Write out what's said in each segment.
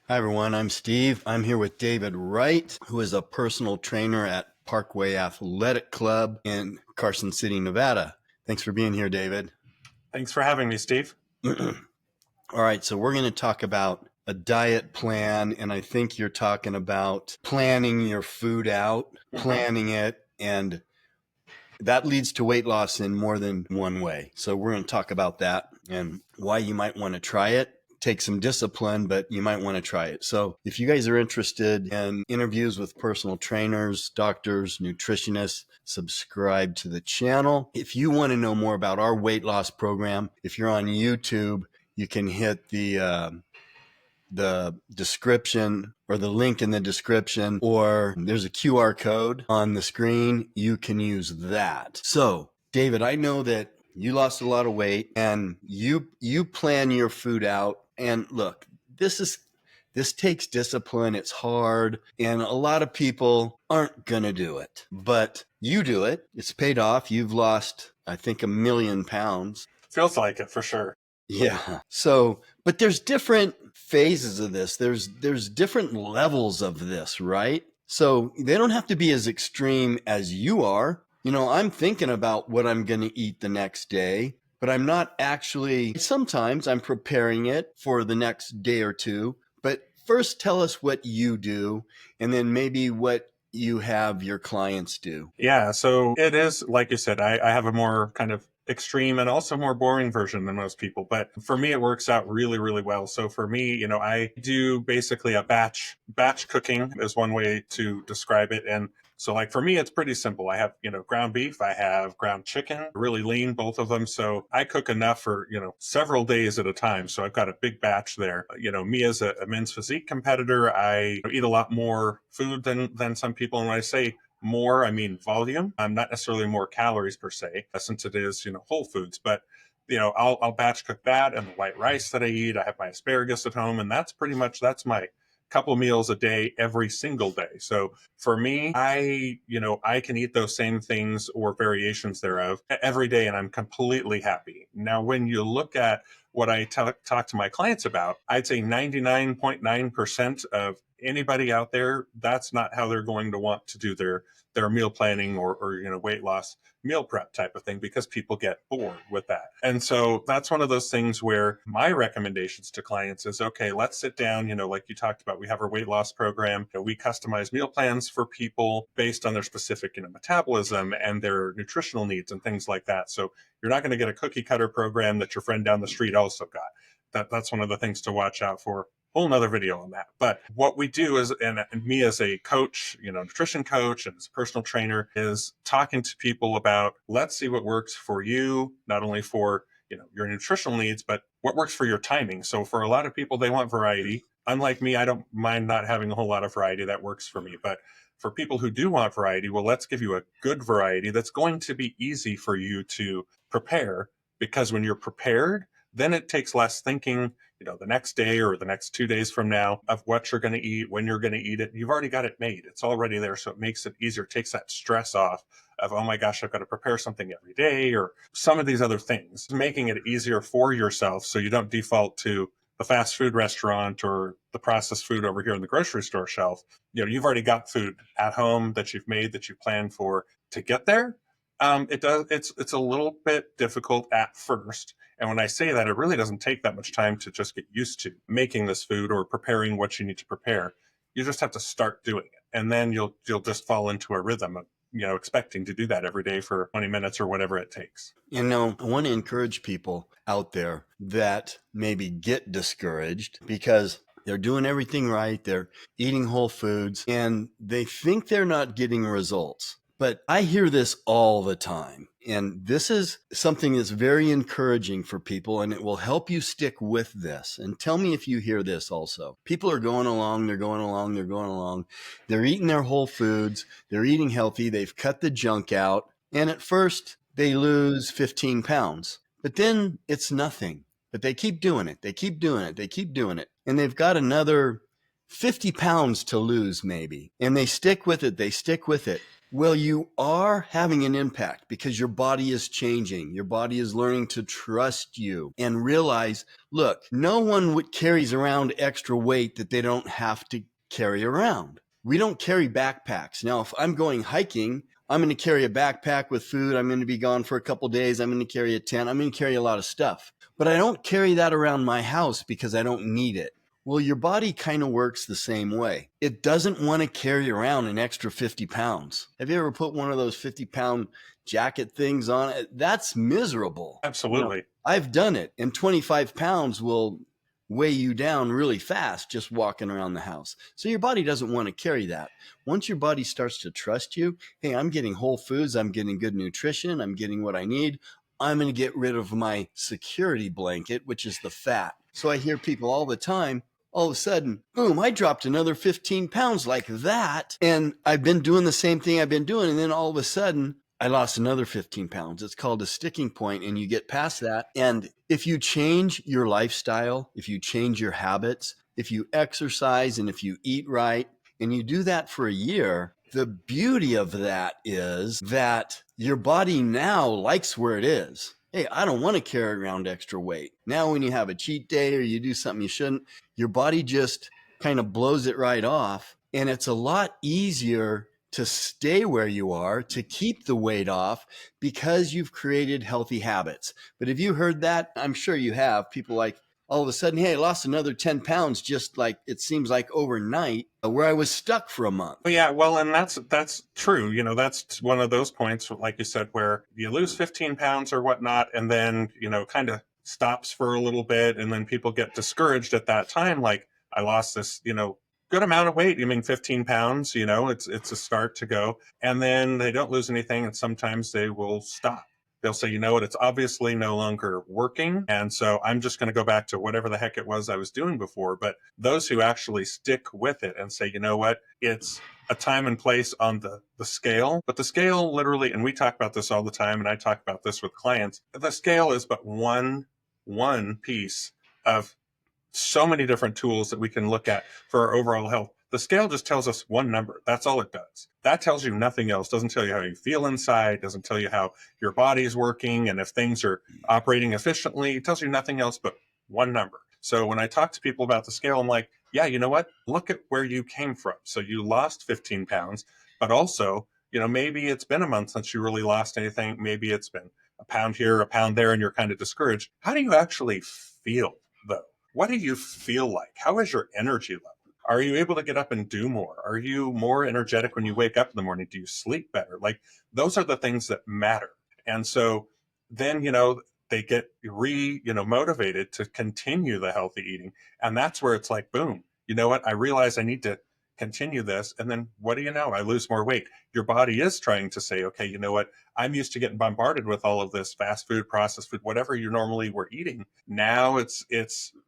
Hi, everyone. I'm Steve. I'm here with David Wright, who is a personal trainer at Parkway Athletic Club in Carson City, Nevada. Thanks for being here, David. Thanks for having me, Steve. All right, so we're going to talk about a diet plan, and I think you're talking about planning your food out, planning it, and that leads to weight loss in more than one way. So we're going to talk about that and why you might want to try it. Take some discipline, but you might want to try it. So if you guys are interested in interviews with personal trainers, doctors, nutritionists, subscribe to the channel. If you want to know more about our weight loss program, if you're on YouTube, you can hit the description or the link in the description, or there's a QR code on the screen. You can use that. So David, I know that you lost a lot of weight and you plan your food out. And look, this takes discipline. It's hard. And a lot of people aren't going to do it, but you do it. It's paid off. You've lost, I think, 1,000,000 pounds. Feels like it for sure. Yeah. So, but there's different phases of this. There's different levels of this, right? So they don't have to be as extreme as you are. You know, I'm thinking about what I'm going to eat the next day, but I'm not actually, sometimes I'm preparing it for the next day or two. But first, tell us what you do, and then maybe what you have your clients do. Yeah, so it is, like you said, I have a more kind of extreme and also more boring version than most people. But for me, it works out really, really well. So for me, I do basically a batch cooking is one way to describe it. And so like for me, it's pretty simple. I have, ground beef, I have ground chicken, really lean, both of them. So I cook enough for, several days at a time. So I've got a big batch there. Me as a men's physique competitor, I eat a lot more food than some people. And when I say more, I mean volume. I'm not necessarily more calories per se, since it is, whole foods, but I'll batch cook that and the white rice that I eat. I have my asparagus at home, and that's my couple meals a day every single day. So for me, I can eat those same things or variations thereof every day, and I'm completely happy. Now, when you look at what I talk to my clients about, I'd say 99.9% of anybody out there, that's not how they're going to want to do their meal planning or weight loss meal prep type of thing, because people get bored with that. And so that's one of those things where my recommendations to clients is, okay, let's sit down, like you talked about, we have our weight loss program. We customize meal plans for people based on their specific, metabolism and their nutritional needs and things like that. So you're not going to get a cookie cutter program that your friend down the street also got. That's one of the things to watch out for. Whole nother video on that. But what we do is, and me as a coach, nutrition coach and as a personal trainer, is talking to people about, let's see what works for you, not only for, your nutritional needs, but what works for your timing. So for a lot of people, they want variety. Unlike me, I don't mind not having a whole lot of variety. That works for me. But for people who do want variety, well, let's give you a good variety that's going to be easy for you to prepare, because when you're prepared, then it takes less thinking, the next day or the next 2 days from now of what you're going to eat, when you're going to eat it. You've already got it made. It's already there. So it makes it easier. It takes that stress off of, oh my gosh, I've got to prepare something every day or some of these other things, making it easier for yourself so you don't default to the fast food restaurant or the processed food over here on the grocery store shelf. You've already got food at home that you've made, that you planned for to get there. It's a little bit difficult at first. And when I say that, it really doesn't take that much time to just get used to making this food or preparing what you need to prepare. You just have to start doing it. And then you'll just fall into a rhythm of, expecting to do that every day for 20 minutes or whatever it takes. I want to encourage people out there that maybe get discouraged because they're doing everything right. They're eating whole foods and they think they're not getting results. But I hear this all the time. And this is something that's very encouraging for people, and it will help you stick with this. And tell me if you hear this also. People are going along, they're eating their whole foods, they're eating healthy, they've cut the junk out. And at first, they lose 15 pounds. But then it's nothing. But they keep doing it. And they've got another 50 pounds to lose maybe. And they stick with it. Well, you are having an impact because your body is changing. Your body is learning to trust you and realize, look, no one carries around extra weight that they don't have to carry around. We don't carry backpacks. Now, if I'm going hiking, I'm going to carry a backpack with food. I'm going to be gone for a couple of days. I'm going to carry a tent. I'm going to carry a lot of stuff. But I don't carry that around my house because I don't need it. Well, your body kind of works the same way. It doesn't want to carry around an extra 50 pounds. Have you ever put one of those 50-pound jacket things on it? That's miserable. Absolutely. I've done it, and 25 pounds will weigh you down really fast just walking around the house. So your body doesn't want to carry that. Once your body starts to trust you, hey, I'm getting whole foods, I'm getting good nutrition, I'm getting what I need, I'm going to get rid of my security blanket, which is the fat. So I hear people all the time, all of a sudden, boom, I dropped another 15 pounds like that. And I've been doing the same thing I've been doing. And then all of a sudden, I lost another 15 pounds. It's called a sticking point, and you get past that. And if you change your lifestyle, if you change your habits, if you exercise and if you eat right, and you do that for a year, the beauty of that is that your body now likes where it is. Hey, I don't want to carry around extra weight. Now, when you have a cheat day or you do something you shouldn't, your body just kind of blows it right off. And it's a lot easier to stay where you are, to keep the weight off, because you've created healthy habits. But have you heard that? I'm sure you have. People like, all of a sudden, hey, I lost another 10 pounds, just like it seems like overnight, where I was stuck for a month. Yeah, well, and that's true. You know, that's one of those points, like you said, where you lose 15 pounds or whatnot, and then, you know, kind of stops for a little bit, and then people get discouraged at that time. Like, I lost this, you know, good amount of weight. You mean 15 pounds, you know, it's a start to go. And then they don't lose anything, and sometimes they will stop. They'll say, you know what, it's obviously no longer working. And so I'm just going to go back to whatever the heck it was I was doing before. But those who actually stick with it and say, you know what, it's a time and place on the scale. But the scale literally, and we talk about this all the time, and I talk about this with clients, the scale is but one piece of so many different tools that we can look at for our overall health. The scale just tells us one number. That's all it does. That tells you nothing else. Doesn't tell you how you feel inside. Doesn't tell you how your body is working and if things are operating efficiently. It tells you nothing else but one number. So when I talk to people about the scale, I'm like, yeah, you know what? Look at where you came from. So you lost 15 pounds, but also, you know, maybe it's been a month since you really lost anything. Maybe it's been a pound here, a pound there, and you're kind of discouraged. How do you actually feel, though? What do you feel like? How is your energy level? Are you able to get up and do more? Are you more energetic when you wake up in the morning? Do you sleep better? Like, those are the things that matter. And so then, you know, they get motivated to continue the healthy eating. And that's where it's like, boom, you know what? I realize I need to continue this. And then what do you know? I lose more weight. Your body is trying to say, okay, you know what? I'm used to getting bombarded with all of this fast food, processed food, whatever you normally were eating. Now it's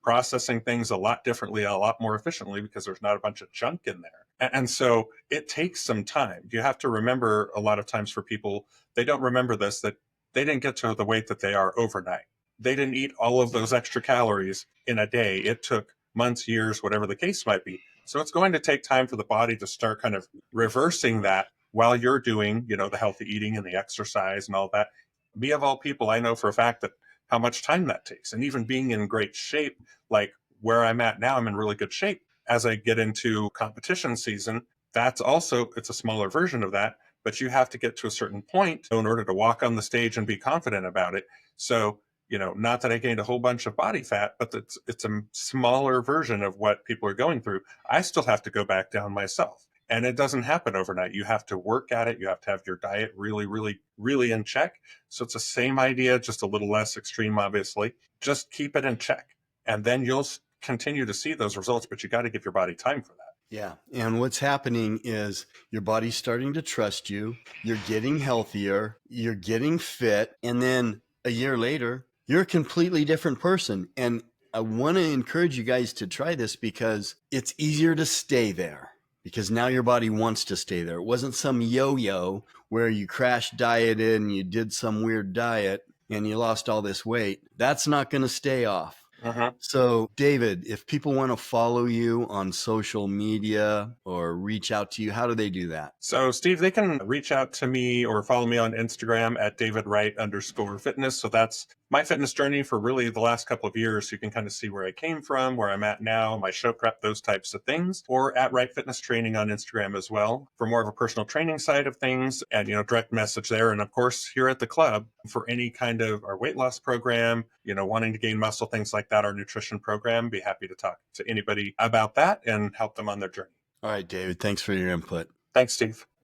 processing things a lot differently, a lot more efficiently, because there's not a bunch of junk in there. And so it takes some time. You have to remember, a lot of times for people, they don't remember this, that they didn't get to the weight that they are overnight. They didn't eat all of those extra calories in a day. It took months, years, whatever the case might be. So it's going to take time for the body to start kind of reversing that while you're doing, you know, the healthy eating and the exercise and all that. Me of all people, I know for a fact that how much time that takes. And even being in great shape, like where I'm at now, I'm in really good shape. As I get into competition season, that's also, it's a smaller version of that, but you have to get to a certain point in order to walk on the stage and be confident about it. So, you know, not that I gained a whole bunch of body fat, but it's a smaller version of what people are going through. I still have to go back down myself. And it doesn't happen overnight. You have to work at it. You have to have your diet really, really, really in check. So it's the same idea, just a little less extreme, obviously. Just keep it in check. And then you'll continue to see those results, but you got to give your body time for that. Yeah. And what's happening is your body's starting to trust you. You're getting healthier. You're getting fit. And then a year later, you're a completely different person. And I want to encourage you guys to try this because it's easier to stay there, because now your body wants to stay there. It wasn't some yo-yo where you crash dieted and you did some weird diet and you lost all this weight. That's not going to stay off. Mhm. So, David, if people want to follow you on social media or reach out to you, how do they do that? So, Steve, they can reach out to me or follow me on Instagram at @DavidWright_fitness. So that's my fitness journey for really the last couple of years. You can kind of see where I came from, where I'm at now, my show prep, those types of things, or at Wright Fitness Training on Instagram as well for more of a personal training side of things and, direct message there. And of course, here at the club for any kind of our weight loss program, wanting to gain muscle, things like that, our nutrition program, be happy to talk to anybody about that and help them on their journey. All right, David, thanks for your input. Thanks, Steve.